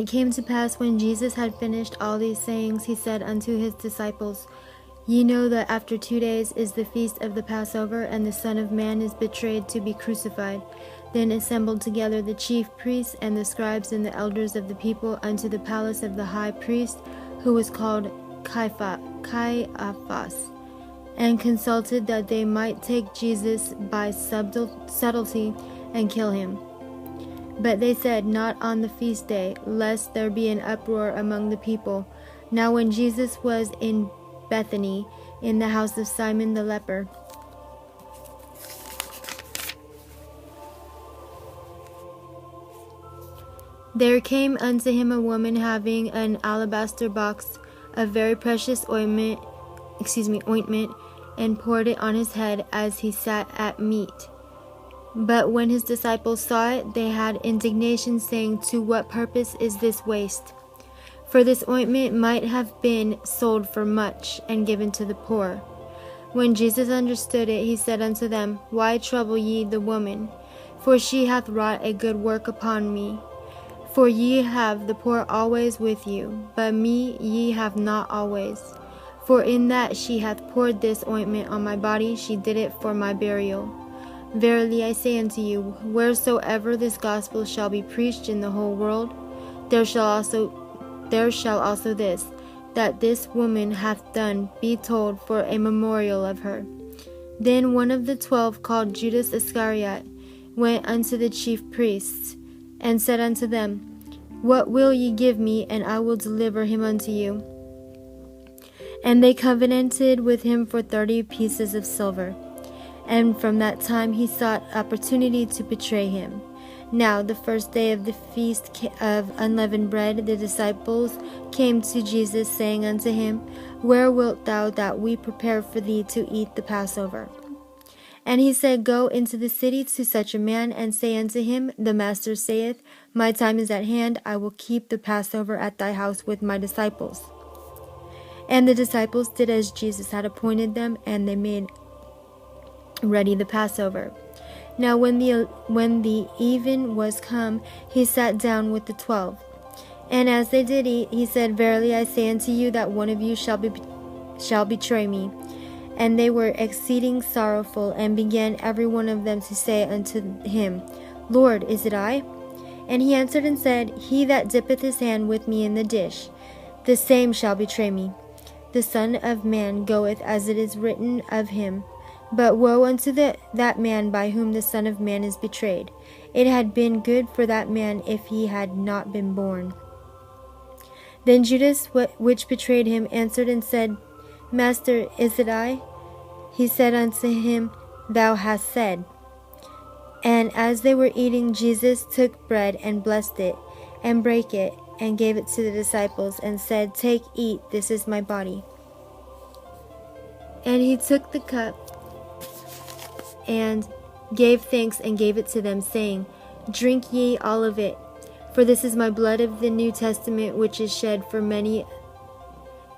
it came to pass, when Jesus had finished all these sayings, he said unto his disciples, Ye know that after 2 days is the feast of the Passover, and the Son of Man is betrayed to be crucified. Then assembled together the chief priests and the scribes and the elders of the people unto the palace of the high priest, who was called Caiaphas, and consulted that they might take Jesus by subtlety and kill him. But they said, Not on the feast day, lest there be an uproar among the people. Now when Jesus was in Bethany, in the house of Simon the leper, there came unto him a woman having an alabaster box of very precious ointment, and poured it on his head as he sat at meat. But when his disciples saw it, they had indignation, saying, To what purpose is this waste? For this ointment might have been sold for much, and given to the poor. When Jesus understood it, he said unto them, Why trouble ye the woman? For she hath wrought a good work upon me. For ye have the poor always with you, but me ye have not always. For in that she hath poured this ointment on my body, she did it for my burial. Verily I say unto you, wheresoever this gospel shall be preached in the whole world, there shall also this, that this woman hath done, be told for a memorial of her. Then one of the 12, called Judas Iscariot, went unto the chief priests, and said unto them, What will ye give me, and I will deliver him unto you? And they covenanted with him for 30 pieces of silver. And from that time he sought opportunity to betray him. Now the first day of the feast of unleavened bread, the disciples came to Jesus, saying unto him, Where wilt thou that we prepare for thee to eat the Passover? And he said, Go into the city to such a man, and say unto him, The Master saith, My time is at hand, I will keep the Passover at thy house with my disciples. And the disciples did as Jesus had appointed them, and they made ready the Passover. Now when the even was come, he sat down with the 12. And as they did eat, he said, Verily I say unto you, that one of you shall betray me. And they were exceeding sorrowful, and began every one of them to say unto him, Lord, is it I? And he answered and said, He that dippeth his hand with me in the dish, the same shall betray me. The Son of Man goeth as it is written of him. But woe unto that man by whom the Son of Man is betrayed. It had been good for that man if he had not been born. Then Judas, which betrayed him, answered and said, Master, is it I? He said unto him, Thou hast said. And as they were eating, Jesus took bread and blessed it, and brake it, and gave it to the disciples, and said, Take, eat, this is my body. And he took the cup, and gave thanks, and gave it to them, saying, Drink ye all of it, for this is my blood of the New Testament, which is shed for many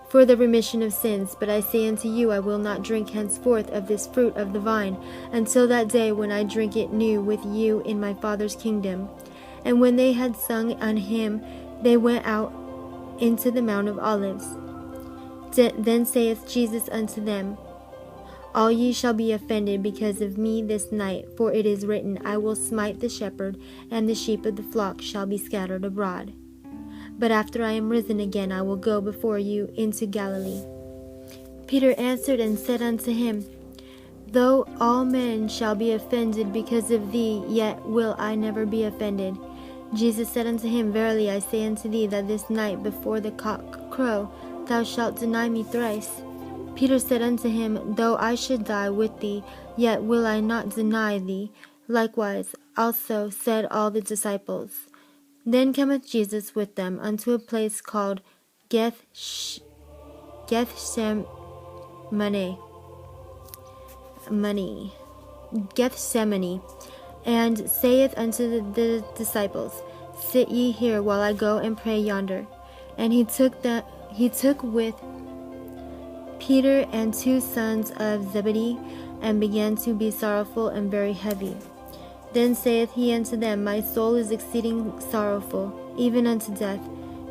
for the remission of sins. But I say unto you, I will not drink henceforth of this fruit of the vine, until that day when I drink it new with you in my Father's kingdom. And when they had sung an hymn, they went out into the Mount of Olives. Then saith Jesus unto them, All ye shall be offended because of me this night, for it is written, I will smite the shepherd, and the sheep of the flock shall be scattered abroad. But after I am risen again, I will go before you into Galilee. Peter answered and said unto him, Though all men shall be offended because of thee, yet will I never be offended. Jesus said unto him, Verily I say unto thee, that this night before the cock crow, thou shalt deny me thrice. Peter said unto him, Though I should die with thee, yet will I not deny thee. Likewise also said all the disciples. Then cometh Jesus with them unto a place called Gethsemane, and saith unto the disciples, Sit ye here while I go and pray yonder. And he took with Peter and 2 sons of Zebedee, and began to be sorrowful and very heavy. Then saith he unto them, My soul is exceeding sorrowful, even unto death.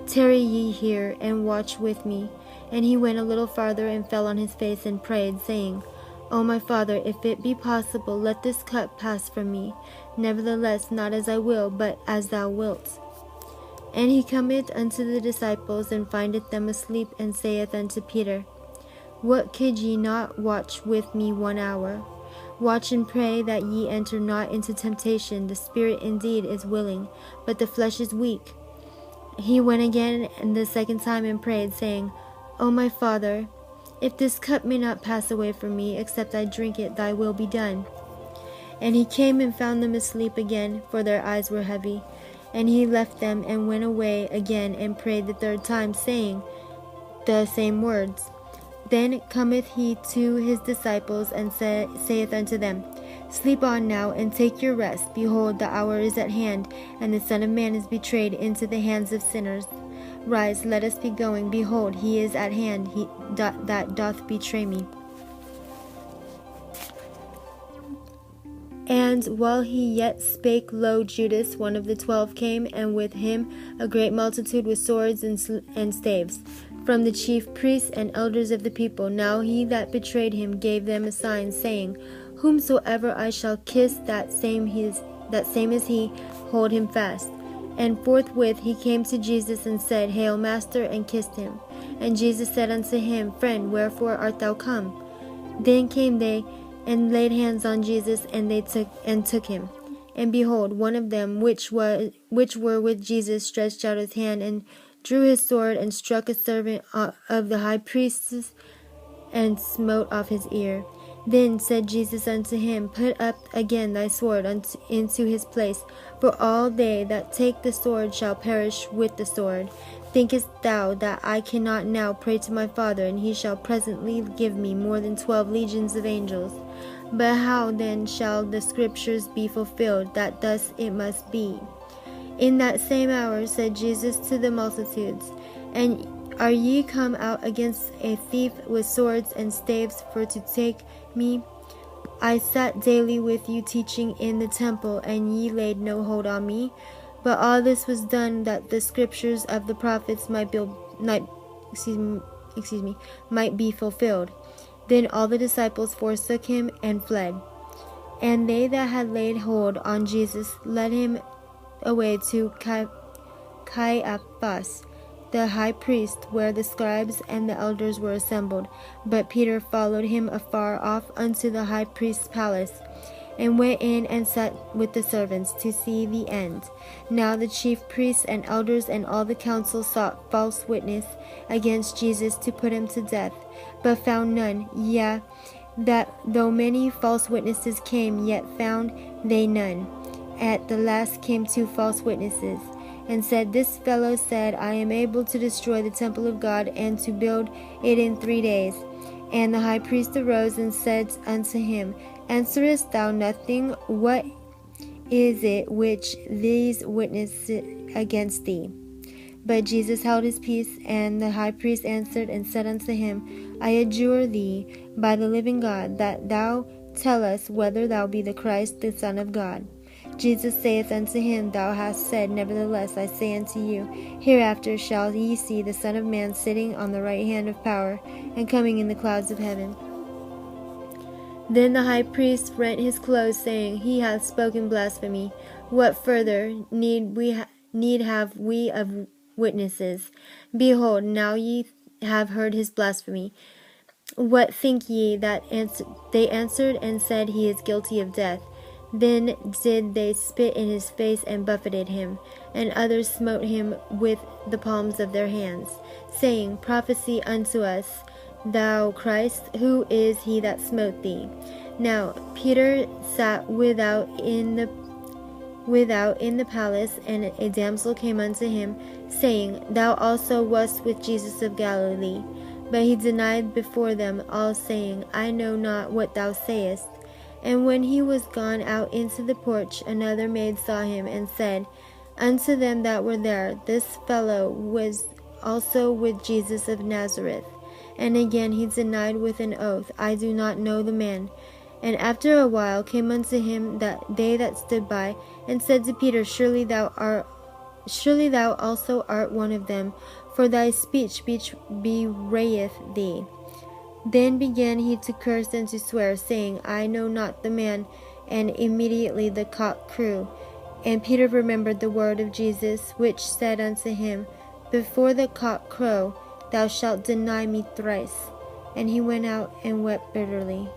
Tarry ye here, and watch with me. And he went a little farther, and fell on his face, and prayed, saying, O my Father, if it be possible, let this cup pass from me. Nevertheless, not as I will, but as thou wilt. And he cometh unto the disciples, and findeth them asleep, and saith unto Peter, What, could ye not watch with me 1 hour? Watch and pray that ye enter not into temptation. The spirit indeed is willing, but the flesh is weak. He went again the second time, and prayed, saying, O my Father, if this cup may not pass away from me, except I drink it, thy will be done. And he came and found them asleep again, for their eyes were heavy. And he left them, and went away again, and prayed the third time, saying the same words. Then cometh he to his disciples, and saith unto them, Sleep on now, and take your rest. Behold, the hour is at hand, and the Son of Man is betrayed into the hands of sinners. Rise, let us be going. Behold, he is at hand, that doth betray me. And while he yet spake, lo, Judas, one of the 12, came, and with him a great multitude with swords and staves, from the chief priests and elders of the people. Now he that betrayed him gave them a sign, saying, Whomsoever I shall kiss, that same is he, hold him fast. And forthwith he came to Jesus, and said, Hail, Master, and kissed him. And Jesus said unto him, Friend, wherefore art thou come? Then came they, and laid hands on Jesus, and they took him. And behold, one of them which were with Jesus stretched out his hand, and drew his sword, and struck a servant of the high priest's, and smote off his ear. Then said Jesus unto him, Put up again thy sword into his place, for all they that take the sword shall perish with the sword. Thinkest thou that I cannot now pray to my Father, and he shall presently give me more than 12 legions of angels? But how then shall the scriptures be fulfilled, that thus it must be? In that same hour said Jesus to the multitudes, And are ye come out against a thief with swords and staves for to take me? I sat daily with you teaching in the temple, and ye laid no hold on me. But all this was done that the scriptures of the prophets might be fulfilled. Then all the disciples forsook him and fled. And they that had laid hold on Jesus led him away to Caiaphas, the high priest, where the scribes and the elders were assembled. But Peter followed him afar off unto the high priest's palace, and went in and sat with the servants to see the end. Now the chief priests and elders and all the council sought false witness against Jesus to put him to death, but found none. Yea, that though many false witnesses came, yet found they none. At the last came 2 false witnesses, and said, This fellow said, I am able to destroy the temple of God, and to build it in 3 days. And the high priest arose and said unto him, Answerest thou nothing? What is it which these witness against thee? But Jesus held his peace. And the high priest answered and said unto him, I adjure thee by the living God, that thou tell us whether thou be the Christ, the Son of God. Jesus saith unto him, Thou hast said. Nevertheless I say unto you, hereafter shall ye see the Son of Man sitting on the right hand of power, and coming in the clouds of heaven. Then the high priest rent his clothes, saying, He hath spoken blasphemy. What further need have we of witnesses? Behold, now ye have heard his blasphemy. What think ye? They answered and said, He is guilty of death. Then did they spit in his face and buffeted him, and others smote him with the palms of their hands, saying, Prophesy unto us, thou Christ, who is he that smote thee? Now Peter sat without in the palace, and a damsel came unto him, saying, Thou also wast with Jesus of Galilee. But he denied before them all, saying, I know not what thou sayest. And when he was gone out into the porch, another maid saw him, and said unto them that were there, This fellow was also with Jesus of Nazareth. And again he denied with an oath, I do not know the man. And after a while came unto him they that stood by, and said to Peter, Surely thou art Surely thou also art one of them, for thy speech bewrayeth thee. Then began he to curse and to swear, saying, I know not the man. And immediately the cock crew. And Peter remembered the word of Jesus, which said unto him, Before the cock crow, thou shalt deny me thrice. And he went out and wept bitterly.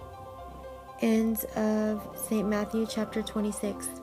End of St. Matthew chapter 26.